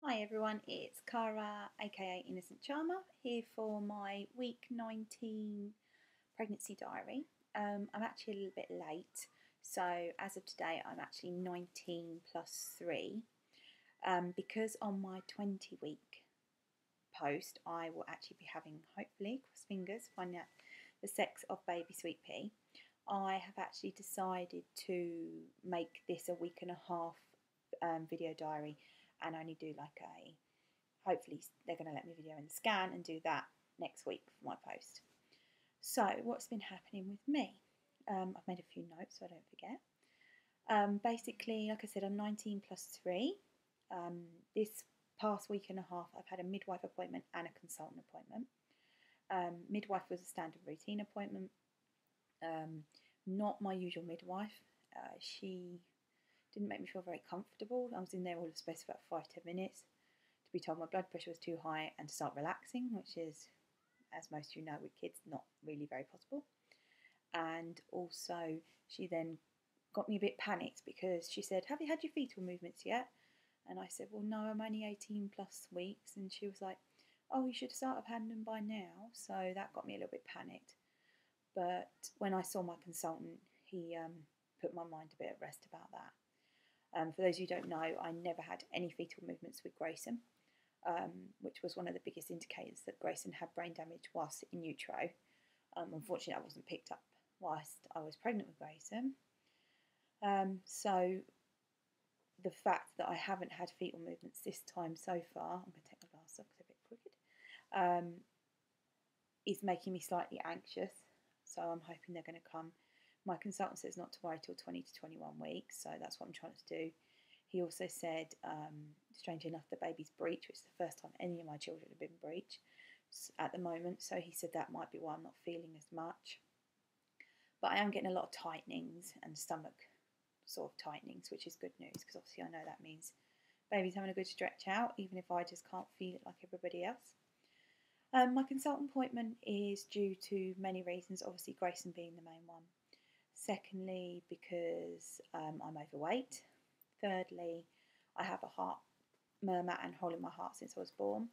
Hi everyone, it's Cara aka Innocent Charmer here for my week 19 pregnancy diary. I'm actually a little bit late, so as of today I'm actually 19 plus 3 because on my 20-week post I will actually be having, hopefully, cross fingers, finding out the sex of baby Sweet Pea. I have actually decided to make this a week and a half video diary and only do like a, hopefully they're going to let me video in the scan and do that next week for my post. So what's been happening with me? I've made a few notes so I don't forget. Basically, like I said, I'm 19 plus 3. This past week and a half I've had a midwife appointment and a consultant appointment. Midwife was a standard routine appointment. Not my usual midwife. She didn't make me feel very comfortable. I was in there all of space for about 5-10 minutes to be told my blood pressure was too high and to start relaxing, which is, as most of you know, with kids, not really very possible. And also, she then got me a bit panicked because she said, "Have you had your fetal movements yet?" And I said, "Well, no, I'm only 18 plus weeks." And she was like, "Oh, you should start have had them by now." So that got me a little bit panicked. But when I saw my consultant, he put my mind a bit at rest about that. For those who don't know, I never had any fetal movements with Grayson, which was one of the biggest indicators that Grayson had brain damage whilst in utero. Unfortunately, that wasn't picked up whilst I was pregnant with Grayson. So the fact that I haven't had fetal movements this time so far, I'm going to take my glasses off because they're a bit crooked, is making me slightly anxious. So I'm hoping they're going to come. My consultant says not to worry till 20 to 21 weeks, so that's what I'm trying to do. He also said, strangely enough, the baby's breech, which is the first time any of my children have been breech at the moment. So he said that might be why I'm not feeling as much. But I am getting a lot of tightenings and stomach sort of tightenings, which is good news because obviously I know that means baby's having a good stretch out, even if I just can't feel it like everybody else. My consultant appointment is due to many reasons, obviously Grayson being the main one. Secondly, because I'm overweight. Thirdly, I have a heart murmur and hole in my heart since I was born,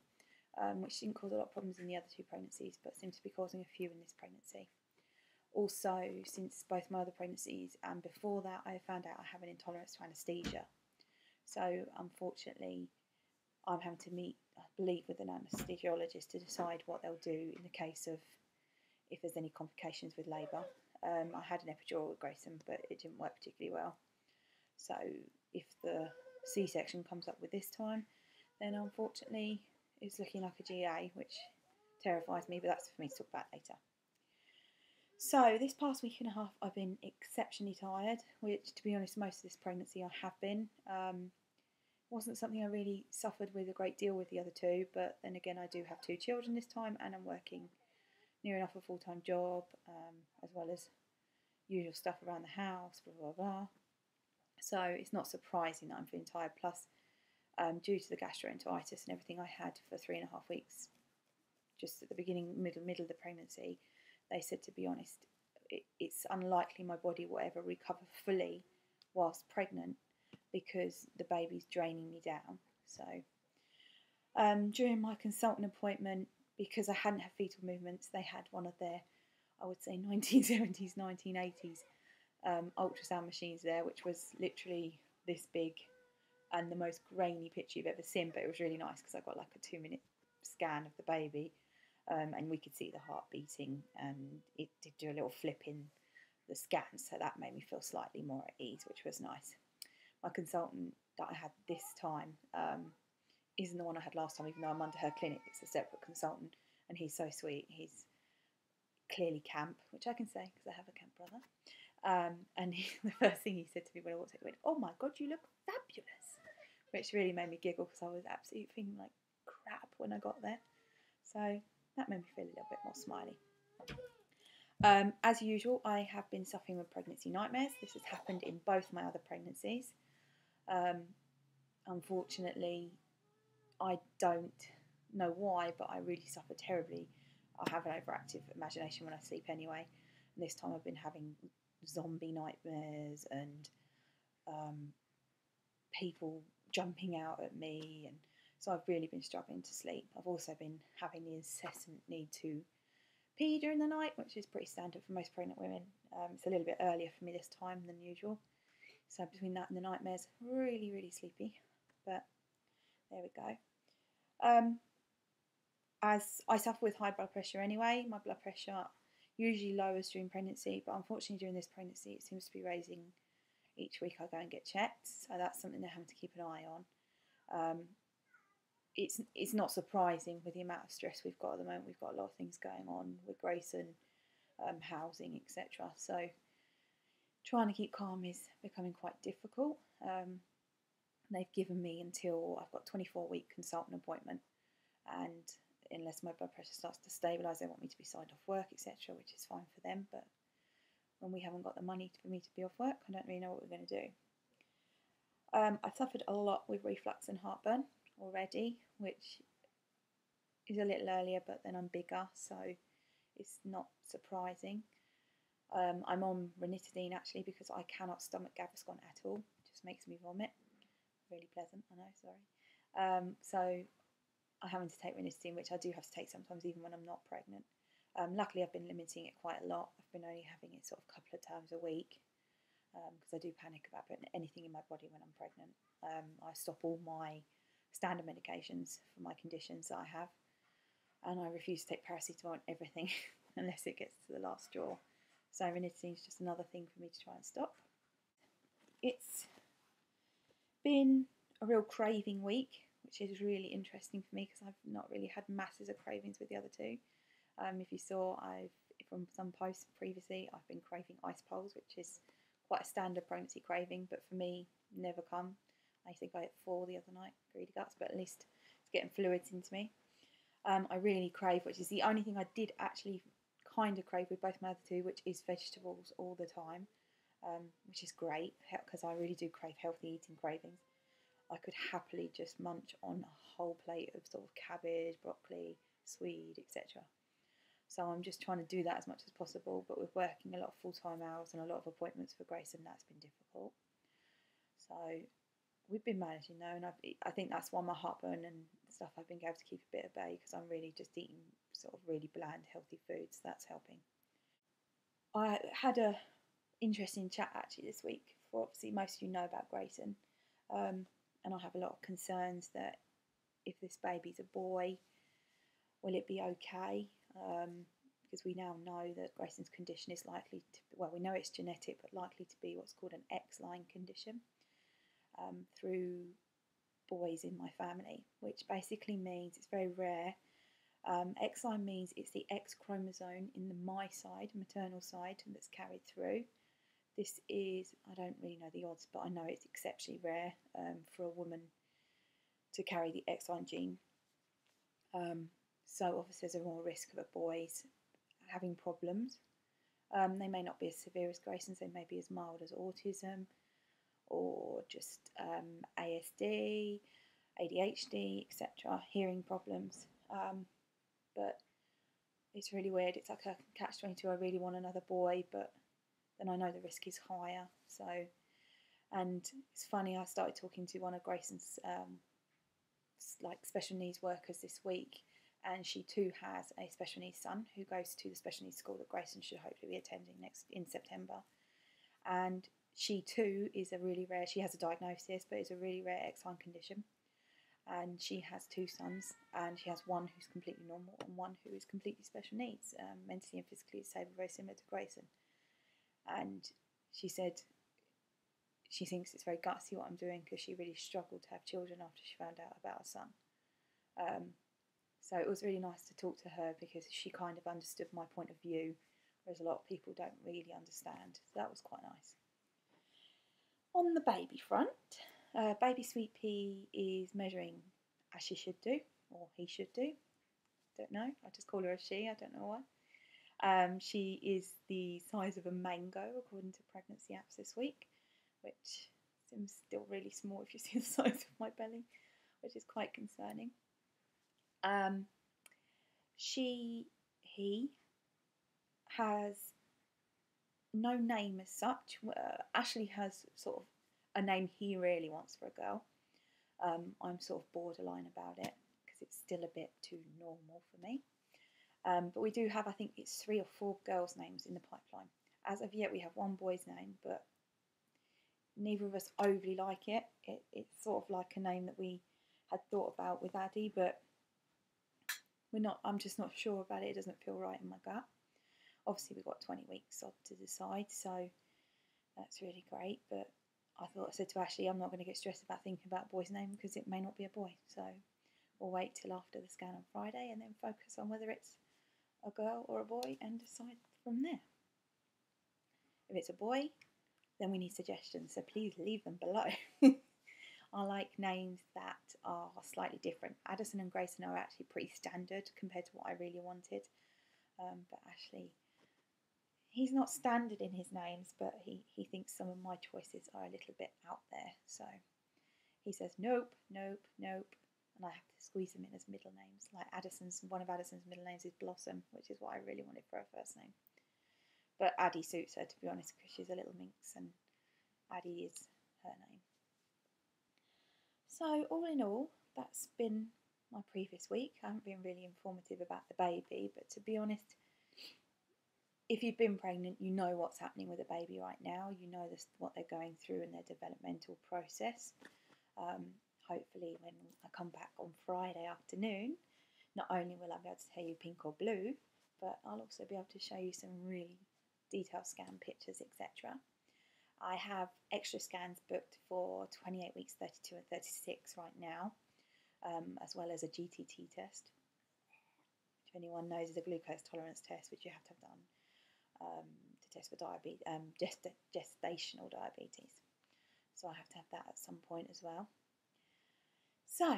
which didn't cause a lot of problems in the other 2 pregnancies, but seems to be causing a few in this pregnancy. Also, since both my other pregnancies and before that, I found out I have an intolerance to anaesthesia. So, unfortunately, I'm having to meet, I believe, with an anaesthesiologist to decide what they'll do in the case of if there's any complications with labour. I had an epidural with Grayson, but it didn't work particularly well. So if the C-section comes up with this time, then unfortunately it's looking like a GA, which terrifies me, but that's for me to talk about later. So this past week and a half I've been exceptionally tired, which, to be honest, most of this pregnancy I have been. Wasn't something I really suffered with a great deal with the other 2, but then again I do have 2 children this time and I'm working near enough a full-time job, as well as usual stuff around the house, blah blah blah. So it's not surprising that I'm feeling tired. Plus, due to the gastroenteritis and everything I had for 3.5 weeks, just at the beginning, middle of the pregnancy, they said, to be honest, it's unlikely my body will ever recover fully whilst pregnant because the baby's draining me down. So during my consultant appointment, because I hadn't had fetal movements, they had one of their, I would say, 1970s, 1980s ultrasound machines there, which was literally this big and the most grainy picture you've ever seen, but it was really nice because I got like a 2-minute scan of the baby, and we could see the heart beating, and it did do a little flip in the scan, so that made me feel slightly more at ease, which was nice. My consultant that I had this time isn't the one I had last time, even though I'm under her clinic. It's a separate consultant, and he's so sweet. He's clearly camp, which I can say because I have a camp brother. And the first thing he said to me when I walked in, he went, "Oh my God, you look fabulous," which really made me giggle because I was absolutely feeling like crap when I got there. So that made me feel a little bit more smiley. As usual, I have been suffering with pregnancy nightmares. This has happened in both my other pregnancies. Unfortunately, I don't know why, but I really suffer terribly. I have an overactive imagination when I sleep anyway. And this time I've been having zombie nightmares and people jumping out at me and So I've really been struggling to sleep. I've also been having the incessant need to pee during the night, which is pretty standard for most pregnant women. It's a little bit earlier for me this time than usual. So between that and the nightmares, really, really sleepy. But there we go. As I suffer with high blood pressure anyway, my blood pressure usually lowers during pregnancy, but unfortunately during this pregnancy it seems to be raising each week I go and get checked. So that's something they're having to keep an eye on. It's not surprising with the amount of stress we've got at the moment. We've got a lot of things going on with Grayson, housing, etc. So trying to keep calm is becoming quite difficult. They've given me until I've got 24-week consultant appointment, and unless my blood pressure starts to stabilise, they want me to be signed off work, etc., which is fine for them. But when we haven't got the money for me to be off work, I don't really know what we're going to do. I've suffered a lot with reflux and heartburn already, which is a little earlier, but then I'm bigger, so it's not surprising. I'm on ranitidine actually because I cannot stomach Gaviscon at all. It just makes me vomit. Really pleasant, I know, sorry. So I'm having to take ranitidine, which I do have to take sometimes even when I'm not pregnant. Luckily I've been limiting it quite a lot. I've been only having it sort of a couple of times a week because I do panic about putting anything in my body when I'm pregnant. I stop all my standard medications for my conditions that I have, and I refuse to take paracetamol and everything unless it gets to the last straw. So ranitidine is just another thing for me to try and stop. It's been a real craving week, which is really interesting for me because I've not really had masses of cravings with the other two. If you saw, from some posts previously, I've been craving ice poles, which is quite a standard pregnancy craving, but for me, never come. I think I ate 4 the other night, greedy guts, but at least it's getting fluids into me. I really crave, which is the only thing I did actually kind of crave with both my other two, which is vegetables all the time, which is great because I really do crave healthy eating cravings. I could happily just munch on a whole plate of sort of cabbage, broccoli, swede, etc. So I'm just trying to do that as much as possible, but with working a lot of full-time hours and a lot of appointments for Grayson, that's been difficult. So we've been managing though, and I think that's why my heartburn and stuff I've been able to keep a bit at bay because I'm really just eating sort of really bland, healthy foods. That's helping. I had a interesting chat actually this week. For obviously most of you know about Grayson, and I have a lot of concerns that if this baby's a boy, will it be okay? Because we now know that Grayson's condition is likely to, well, we know it's genetic, but likely to be what's called an X-line condition through boys in my family, which basically means it's very rare. X-line means it's the X chromosome in the my side, maternal side, that's carried through. This is, I don't really know the odds, but I know it's exceptionally rare for a woman to carry the X-line gene. So obviously there's a more risk of a boys having problems. They may not be as severe as Grayson's, they may be as mild as autism or just ASD, ADHD, etc., hearing problems. But it's really weird. It's like a catch-22. I really want another boy, but then I know the risk is higher. So, and it's funny, I started talking to one of Grayson's like special needs workers this week, and she too has a special needs son who goes to the special needs school that Grayson should hopefully be attending in September. And she too is a really rare, she has a diagnosis, but it's a really rare X-line condition. And she has 2 sons, and she has one who's completely normal and one who is completely special needs, mentally and physically disabled, very similar to Grayson. And she said she thinks it's very gutsy what I'm doing because she really struggled to have children after she found out about her son. So it was really nice to talk to her because she kind of understood my point of view, whereas a lot of people don't really understand. So that was quite nice. On the baby front, baby Sweet Pea is measuring as she should do, or he should do. Don't know. I just call her a she. I don't know why. She is the size of a mango according to pregnancy apps this week, which seems still really small if you see the size of my belly, which is quite concerning. He has no name as such. Ashley has sort of a name he really wants for a girl. I'm sort of borderline about it because it's still a bit too normal for me. But we do have, I think it's 3 or 4 girls' names in the pipeline. As of yet, we have one boy's name, but neither of us overly like it. It's sort of like a name that we had thought about with Addy, but we're not. I'm just not sure about it. It doesn't feel right in my gut. Obviously, we've got 20 weeks to decide, so that's really great. But I said to Ashley, I'm not going to get stressed about thinking about a boy's name because it may not be a boy. So we'll wait till after the scan on Friday and then focus on whether it's a girl or a boy and decide from there. If it's a boy, then we need suggestions, so please leave them below. I like names that are slightly different. Addison and Grayson are actually pretty standard compared to what I really wanted. But Ashley, he's not standard in his names, but he thinks some of my choices are a little bit out there. So he says, nope, nope, nope. And I have to squeeze them in as middle names. Like one of Addison's middle names is Blossom, which is what I really wanted for her first name. But Addie suits her, to be honest, because she's a little minx and Addie is her name. So all in all, that's been my previous week. I haven't been really informative about the baby, but to be honest, if you've been pregnant, you know what's happening with a baby right now. You know what they're going through in their developmental process. Hopefully when I come back on Friday afternoon, not only will I be able to tell you pink or blue, but I'll also be able to show you some really detailed scan pictures, etc. I have extra scans booked for 28 weeks, 32 and 36 right now, as well as a GTT test, which if anyone knows is a glucose tolerance test, which you have to have done to test for diabetes, gestational diabetes. So I have to have that at some point as well. So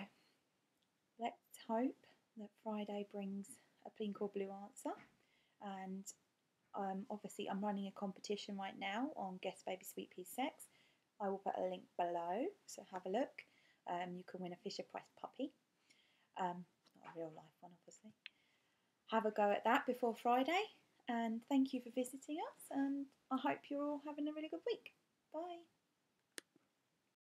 let's hope that Friday brings a pink or blue answer. And obviously I'm running a competition right now on Guess Baby Sweet Pea Sex. I will put a link below, so have a look. You can win a Fisher Price puppy. Not a real life one, obviously. Have a go at that before Friday. And thank you for visiting us. And I hope you're all having a really good week. Bye.